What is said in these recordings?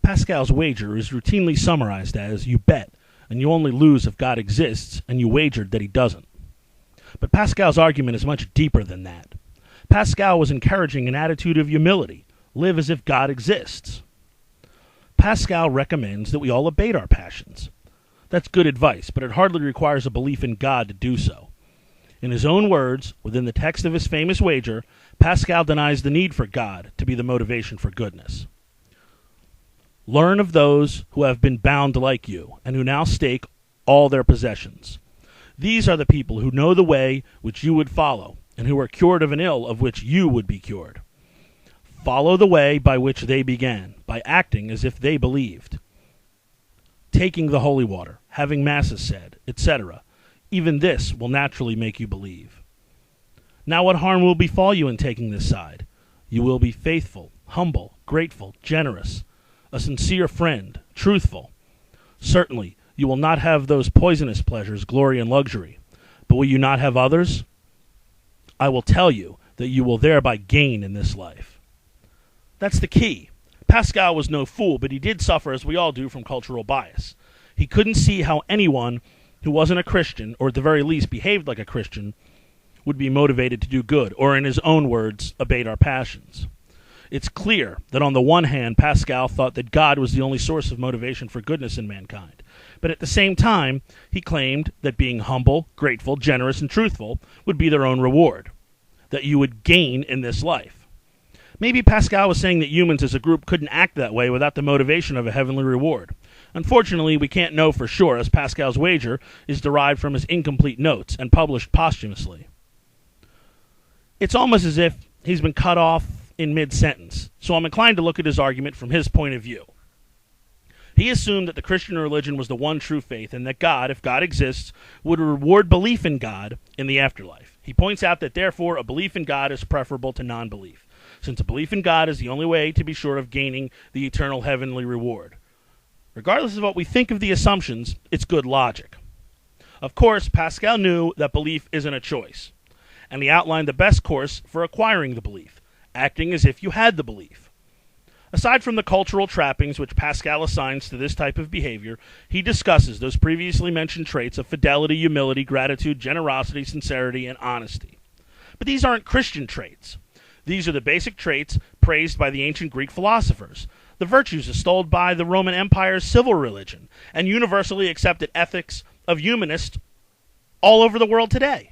Pascal's wager is routinely summarized as, you bet, and you only lose if God exists, and you wagered that he doesn't. But Pascal's argument is much deeper than that. Pascal was encouraging an attitude of humility. Live as if God exists. Pascal recommends that we all abate our passions. That's good advice, but it hardly requires a belief in God to do so. In his own words, within the text of his famous wager, Pascal denies the need for God to be the motivation for goodness. Learn of those who have been bound like you, and who now stake all their possessions. These are the people who know the way which you would follow, and who are cured of an ill of which you would be cured. Follow the way by which they began, by acting as if they believed. Taking the holy water, having masses said, etc. Even this will naturally make you believe. Now what harm will befall you in taking this side? You will be faithful, humble, grateful, generous, a sincere friend, truthful. Certainly, you will not have those poisonous pleasures, glory and luxury. But will you not have others? I will tell you that you will thereby gain in this life. That's the key. Pascal was no fool, but he did suffer, as we all do, from cultural bias. He couldn't see how anyone who wasn't a Christian, or at the very least behaved like a Christian, would be motivated to do good, or in his own words, abate our passions. It's clear that on the one hand, Pascal thought that God was the only source of motivation for goodness in mankind. But at the same time, he claimed that being humble, grateful, generous, and truthful would be their own reward, that you would gain in this life. Maybe Pascal was saying that humans as a group couldn't act that way without the motivation of a heavenly reward. Unfortunately, we can't know for sure, as Pascal's wager is derived from his incomplete notes and published posthumously. It's almost as if he's been cut off in mid-sentence, so I'm inclined to look at his argument from his point of view. He assumed that the Christian religion was the one true faith, and that God, if God exists, would reward belief in God in the afterlife. He points out that, therefore, a belief in God is preferable to non-belief, since a belief in God is the only way to be sure of gaining the eternal heavenly reward. Regardless of what we think of the assumptions, it's good logic. Of course, Pascal knew that belief isn't a choice, and he outlined the best course for acquiring the belief, acting as if you had the belief. Aside from the cultural trappings which Pascal assigns to this type of behavior, he discusses those previously mentioned traits of fidelity, humility, gratitude, generosity, sincerity, and honesty. But these aren't Christian traits. These are the basic traits praised by the ancient Greek philosophers, the virtues extolled by the Roman Empire's civil religion, and universally accepted ethics of humanists all over the world today.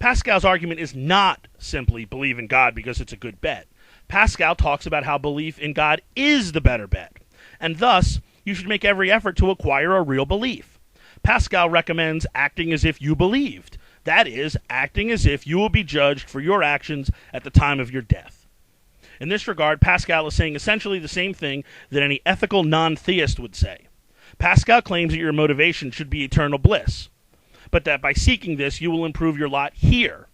Pascal's argument is not simply believe in God because it's a good bet. Pascal talks about how belief in God is the better bet, and thus you should make every effort to acquire a real belief. Pascal recommends acting as if you believed. That is, acting as if you will be judged for your actions at the time of your death. In this regard, Pascal is saying essentially the same thing that any ethical non-theist would say. Pascal claims that your motivation should be eternal bliss, but that by seeking this, you will improve your lot here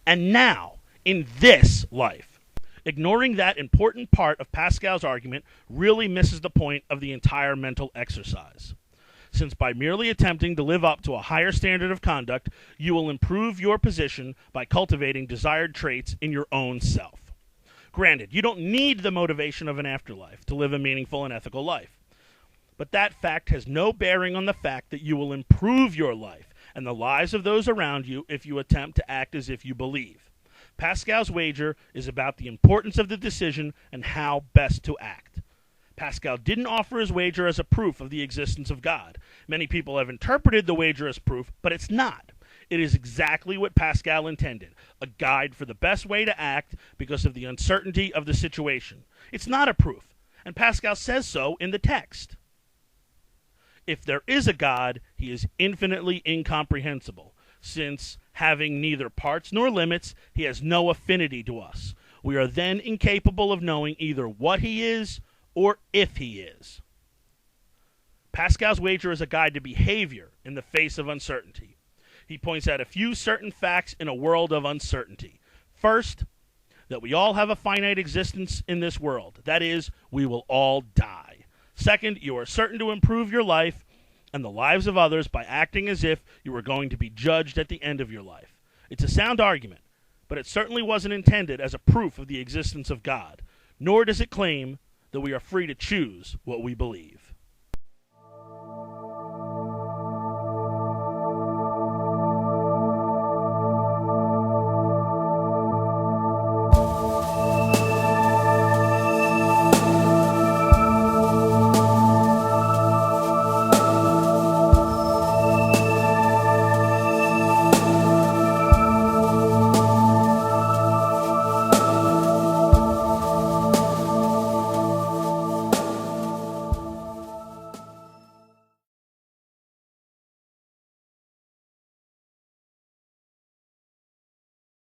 and now, in this life. Ignoring that important part of Pascal's argument really misses the point of the entire mental exercise, since by merely attempting to live up to a higher standard of conduct, you will improve your position by cultivating desired traits in your own self. Granted, you don't need the motivation of an afterlife to live a meaningful and ethical life, but that fact has no bearing on the fact that you will improve your life and the lives of those around you if you attempt to act as if you believe. Pascal's wager is about the importance of the decision and how best to act. Pascal didn't offer his wager as a proof of the existence of God. Many people have interpreted the wager as proof, but it's not. It is exactly what Pascal intended, a guide for the best way to act because of the uncertainty of the situation. It's not a proof, and Pascal says so in the text. If there is a God, he is infinitely incomprehensible, since, having neither parts nor limits, he has no affinity to us. We are then incapable of knowing either what he is or if he is. Pascal's wager is a guide to behavior in the face of uncertainty. He points out a few certain facts in a world of uncertainty. First, that we all have a finite existence in this world. That is, we will all die. Second, you are certain to improve your life and the lives of others by acting as if you were going to be judged at the end of your life. It's a sound argument, but it certainly wasn't intended as a proof of the existence of God, nor does it claim that we are free to choose what we believe.